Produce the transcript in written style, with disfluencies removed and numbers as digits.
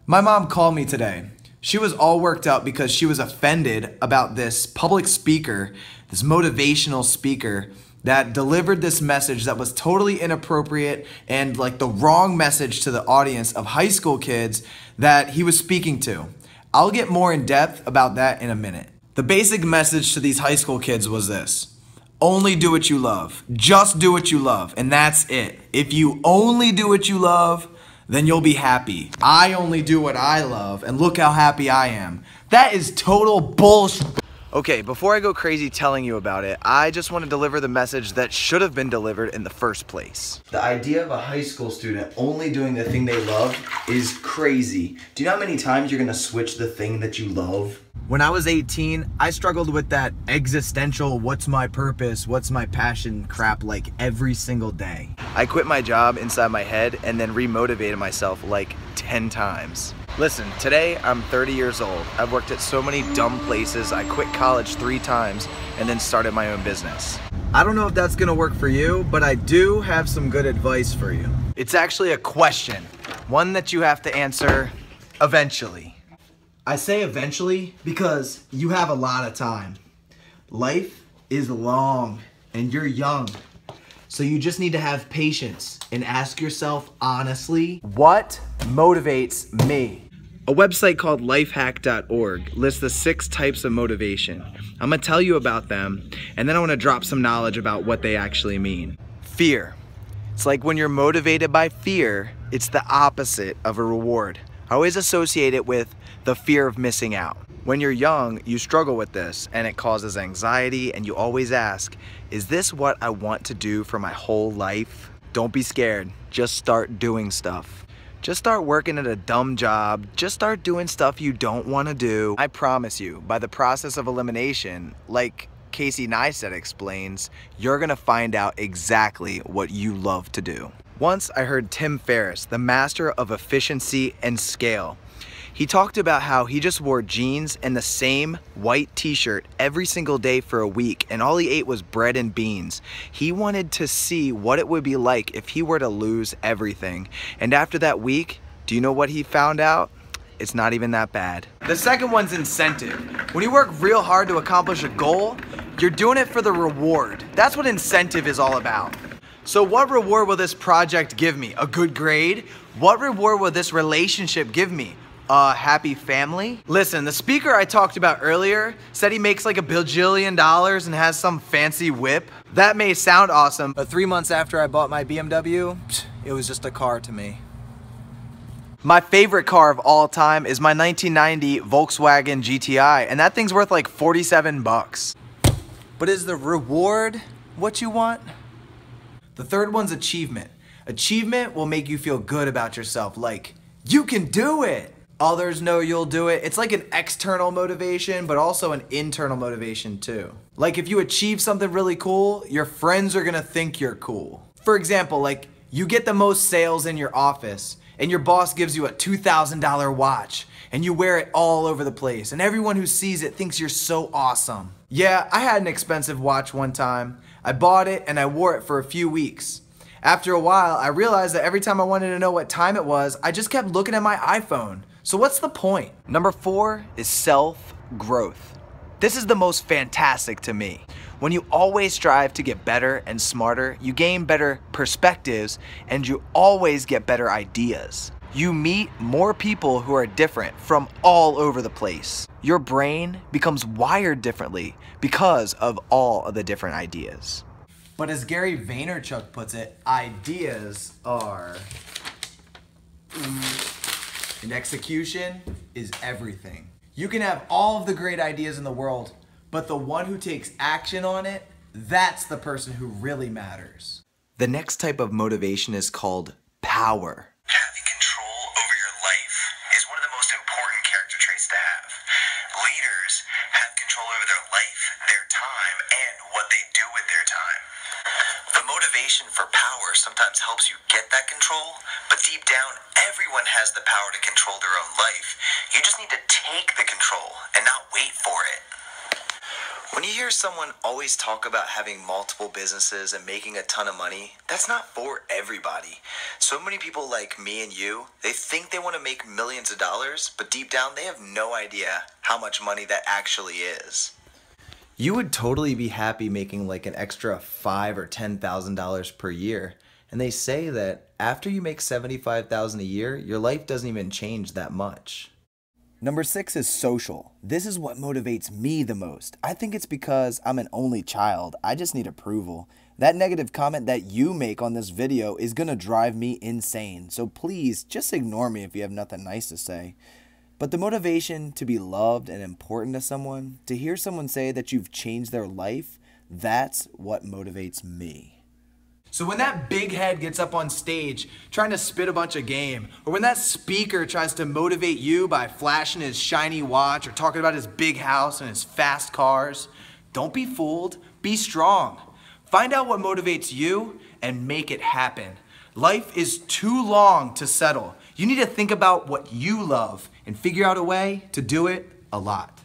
My mom called me today. She was all worked up because she was offended about this public speaker, this motivational speaker that delivered this message that was totally inappropriate and like the wrong message to the audience of high school kids that he was speaking to. I'll get more in depth about that in a minute. The basic message to these high school kids was this: only do what you love. Just do what you love, and that's it. If you only do what you love, then you'll be happy. I only do what I love, and look how happy I am. That is total bullshit. Okay, before I go crazy telling you about it, I just want to deliver the message that should have been delivered in the first place. The idea of a high school student only doing the thing they love is crazy. Do you know how many times you're gonna switch the thing that you love? When I was 18, I struggled with that existential, what's my purpose, what's my passion crap like every single day. I quit my job inside my head and then remotivated myself like 10 times. Listen, today I'm 30 years old. I've worked at so many dumb places. I quit college 3 times and then started my own business. I don't know if that's gonna work for you, but I do have some good advice for you. It's actually a question, one that you have to answer eventually. I say eventually because you have a lot of time. Life is long and you're young. So you just need to have patience and ask yourself honestly, what motivates me? A website called lifehack.org lists the 6 types of motivation. I'm gonna tell you about them, and then I wanna drop some knowledge about what they actually mean. Fear. It's like when you're motivated by fear, it's the opposite of a reward. I always associate it with the fear of missing out. When you're young, you struggle with this and it causes anxiety, and you always ask, is this what I want to do for my whole life? Don't be scared, just start doing stuff. Just start working at a dumb job, just start doing stuff you don't want to do. I promise you, by the process of elimination, like Casey Neistat explains, you're gonna find out exactly what you love to do. Once I heard Tim Ferriss, the master of efficiency and scale. He talked about how he just wore jeans and the same white t-shirt every single day for a week, and all he ate was bread and beans. He wanted to see what it would be like if he were to lose everything. And after that week, do you know what he found out? It's not even that bad. The second one's incentive. When you work real hard to accomplish a goal, you're doing it for the reward. That's what incentive is all about. So what reward will this project give me? A good grade? What reward will this relationship give me? A happy family? Listen, the speaker I talked about earlier said he makes like $1 bajillion and has some fancy whip. That may sound awesome, but 3 months after I bought my BMW, it was just a car to me. My favorite car of all time is my 1990 Volkswagen GTI, and that thing's worth like 47 bucks. But is the reward what you want? The third one's achievement. Achievement will make you feel good about yourself, like, you can do it. Others know you'll do it. It's like an external motivation, but also an internal motivation too. Like if you achieve something really cool, your friends are gonna think you're cool. For example, like you get the most sales in your office and your boss gives you a $2,000 watch and you wear it all over the place and everyone who sees it thinks you're so awesome. Yeah, I had an expensive watch one time. I bought it and I wore it for a few weeks. After a while, I realized that every time I wanted to know what time it was, I just kept looking at my iPhone. So what's the point? Number 4 is self-growth. This is the most fantastic to me. When you always strive to get better and smarter, you gain better perspectives and you always get better ideas. You meet more people who are different from all over the place. Your brain becomes wired differently because of all of the different ideas. But as Gary Vaynerchuk puts it, ideas are... and execution is everything. You can have all of the great ideas in the world, but the one who takes action on it, that's the person who really matters. The next type of motivation is called power. Having control over your life is one of the most important character traits to have. Leaders have control over their life, their time, and what they do with their time. The motivation for power sometimes helps you get that control, but deep down, everyone has the power to control their own life. You just need to take the control and not wait for it. When you hear someone always talk about having multiple businesses and making a ton of money, that's not for everybody. So many people like me and you, they think they want to make millions of dollars, but deep down they have no idea how much money that actually is. You would totally be happy making like an extra $5,000 or $10,000 per year. And they say that after you make $75,000 a year, your life doesn't even change that much. Number 6 is social. This is what motivates me the most. I think it's because I'm an only child. I just need approval. That negative comment that you make on this video is gonna drive me insane. So please just ignore me if you have nothing nice to say. But the motivation to be loved and important to someone, to hear someone say that you've changed their life, that's what motivates me. So when that big head gets up on stage trying to spit a bunch of game, or when that speaker tries to motivate you by flashing his shiny watch or talking about his big house and his fast cars, don't be fooled, be strong. Find out what motivates you and make it happen. Life is too long to settle. You need to think about what you love and figure out a way to do it a lot.